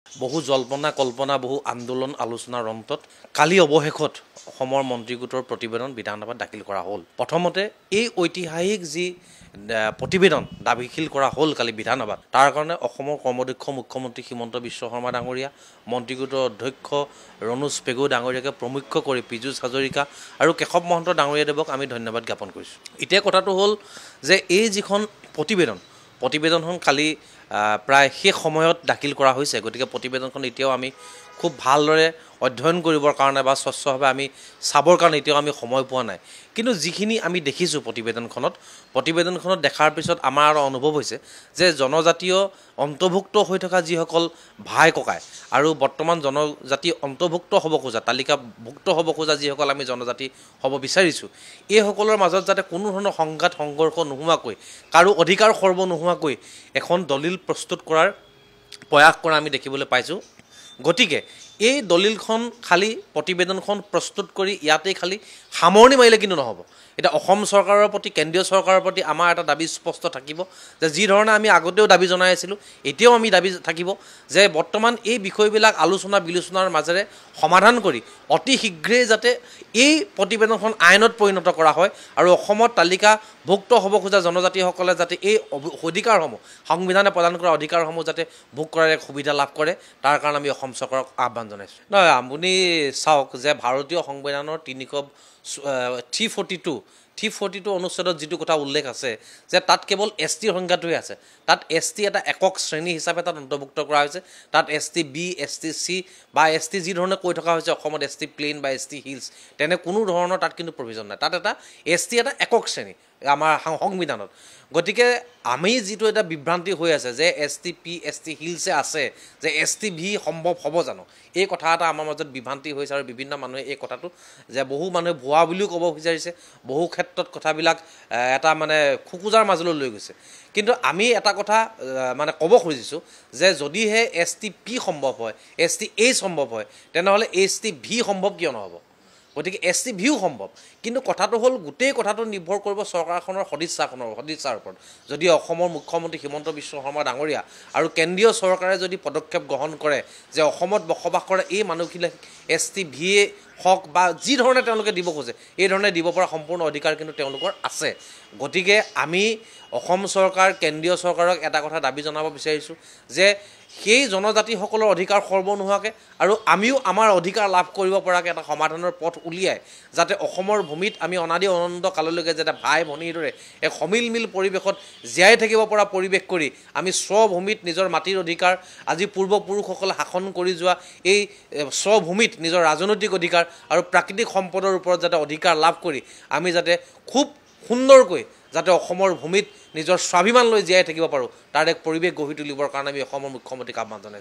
বহু জল্পনা কল্পনা বহু আন্দোলন আলোচনাৰ অন্তত কালি অৱশেষত অসমৰ মন্ত্ৰীগোটৰ প্ৰতিবেদন বিধানসভাত দাখিল কৰা হ'ল। প্ৰথমতে এই ঐতিহাসিক যি প্ৰতিবেদন দাখিল কৰা হ'ল কালি বিধানসভাত, তাৰ কাৰণে অসমৰ কৰ্মদক্ষ মুখ্যমন্ত্ৰী হিমন্ত বিশ্ব শৰ্মা ডাঙৰীয়া, মন্ত্ৰীগোটৰ অধ্যক্ষ ৰণোজ পেগু ডাঙৰীয়াকে প্ৰমুখ্য কৰি পীযুষ হাজৰিকা আৰু কেশৱ মহন্ত ডাঙৰীয়াদেৱক আমি ধন্যবাদ জ্ঞাপন কৰিছোঁ। এতিয়া কথাটো হ'ল যে এই যিখন প্ৰতিবেদনখন কালি প্ৰায় শেষ সময়ত দাখিল কৰা হৈছে। গতিকে প্ৰতিবেদনখন এতিয়াও আমি খুব ভালদৰে অধ্যয়ন কৰিবৰ কাৰণে বা স্বচ্ছভাৱে আমি চাবৰ কাৰণে এতিয়াও আমি সময় পোৱা নাই। কিন্তু যিখিনি আমি দেখিছোঁ প্ৰতিবেদনখনত দেখাৰ পিছত আমাৰ অনুভৱ হৈছে যে জনজাতীয় অন্তৰ্ভুক্ত হৈ থকা যিসকল ভাই ককাই আৰু বৰ্তমান জনজাতি অন্তৰ্ভুক্ত হ'ব খোজা, তালিকাভুক্ত হ'ব খোজা যিসকল আমি জনজাতি হ'ব বিচাৰিছোঁ, এইসকলৰ মাজত যাতে কোনো ধৰণৰ সংঘাত সংঘৰ্ষ নোহোৱাকৈ, কাৰো অধিকাৰ খৰ্ব নোহোৱাকৈ এখন দলিল প্ৰস্তুত কৰাৰ প্ৰয়াস কৰা আমি দেখিবলৈ পাইছোঁ। গতিকে এই দলিলখন খালি প্ৰতিবেদনখন প্ৰস্তুত কৰি ইয়াতেই খালি সামৰণি মাৰিলে কিন্তু নহ'ব। এতিয়া অসম চৰকাৰৰ প্ৰতি, কেন্দ্ৰীয় চৰকাৰৰ প্ৰতি আমাৰ এটা দাবী স্পষ্ট থাকিব যে যি ধৰণে আমি আগতেও দাবী জনাই আছিলোঁ, এতিয়াও আমি দাবী থাকিব যে বৰ্তমান এই বিষয়বিলাক আলোচনা বিলোচনাৰ মাজেৰে সমাধান কৰি অতি শীঘ্ৰেই যাতে এই প্ৰতিবেদনখন আইনত পৰিণত কৰা হয় আৰু অসমত তালিকাভুক্ত হ'ব খোজা জনজাতিসকলে যাতে এই অধিকাৰসমূহ, সংবিধানে প্ৰদান কৰা অধিকাৰসমূহ যাতে ভোগ কৰাৰ এক সুবিধা লাভ কৰে, তাৰ কাৰণে আমি অসম চৰকাৰক আহ্বান জনাইছোঁ। নহয়, আপুনি চাওক যে ভাৰতীয় সংবিধানৰ 342 অনুচ্ছেদত যিটো কথা উল্লেখ আছে যে তাত কেৱল ST সংজ্ঞাটোৱে আছে। তাত ST এটা একক শ্ৰেণী হিচাপে তাত অন্তৰ্ভুক্ত কৰা হৈছে। তাত ST B, ST C বা ST যি ধৰণে কৈ থকা হৈছে অসমত ST প্লেইন বা ST হিলছ, তেনে কোনো ধৰণৰ তাত কিন্তু প্ৰভিজন নাই। তাত এটা ST এটা একক শ্ৰেণী আমাৰ সংবিধানত। গতিকে আমি যিটো এটা বিভ্ৰান্তি হৈ আছে যে ST P, ST হিলছে আছে, যে ST V সম্ভৱ হ'ব জানো, এই কথা এটা আমাৰ মাজত বিভ্ৰান্তি হৈছে আৰু বিভিন্ন মানুহে এই কথাটো যে বহু মানুহে ভুৱা বুলিও ক'ব বিচাৰিছে, বহু ক্ষেত্ৰত কথাবিলাক এটা মানে খোকোজাৰ মাজলৈ লৈ গৈছে। কিন্তু আমি এটা কথা মানে ক'ব খুজিছোঁ যে যদিহে ST P সম্ভৱ হয়, ST H সম্ভৱ হয়, তেনেহ'লে ST V সম্ভৱ কিয় নহ'ব? গতিকে ST Vও সম্ভৱ। কিন্তু কথাটো হ'ল গোটেই কথাটো নিৰ্ভৰ কৰিব চৰকাৰখনৰ সদিচ্ছাৰ ওপৰত। যদি অসমৰ মুখ্যমন্ত্ৰী হিমন্ত বিশ্ব শৰ্মা ডাঙৰীয়া আৰু কেন্দ্ৰীয় চৰকাৰে যদি পদক্ষেপ গ্ৰহণ কৰে যে অসমত বসবাস কৰা এই মানুহবিলাক ST Vয়ে হওক বা যি ধৰণে তেওঁলোকে দিব খোজে, এই ধৰণে দিব পৰা সম্পূৰ্ণ অধিকাৰ কিন্তু তেওঁলোকৰ আছে। গতিকে আমি অসম চৰকাৰ, কেন্দ্ৰীয় চৰকাৰক এটা কথা দাবী জনাব বিচাৰিছোঁ যে সেই জনজাতিসকলৰ অধিকাৰ খৰ্ব নোহোৱাকৈ আৰু আমিও আমাৰ অধিকাৰ লাভ কৰিব পৰাকৈ এটা সমাধানৰ পথ উলিয়াই যাতে অসমৰ ভূমিত আমি অনাদি অনন্ত কাললৈকে যাতে ভাই ভনীৰ দৰে এক সমিলমিল পৰিৱেশত জীয়াই থাকিব পৰা পৰিৱেশ কৰি আমি স্বভূমিত নিজৰ মাটিৰ অধিকাৰ, আজি পূৰ্বপুৰুষসকলে শাসন কৰি যোৱা এই স্বভূমিত নিজৰ ৰাজনৈতিক অধিকাৰ আৰু প্ৰাকৃতিক সম্পদৰ ওপৰত যাতে অধিকাৰ লাভ কৰি আমি যাতে খুব সুন্দৰকৈ যাতে অসমৰ ভূমিত নিজৰ স্বাভিমান লৈ জীয়াই থাকিব পাৰোঁ, তাৰ এক পৰিৱেশ গঢ়ি তুলিবৰ কাৰণে আমি অসমৰ মুখ্যমন্ত্ৰীক আহ্বান জনাইছোঁ।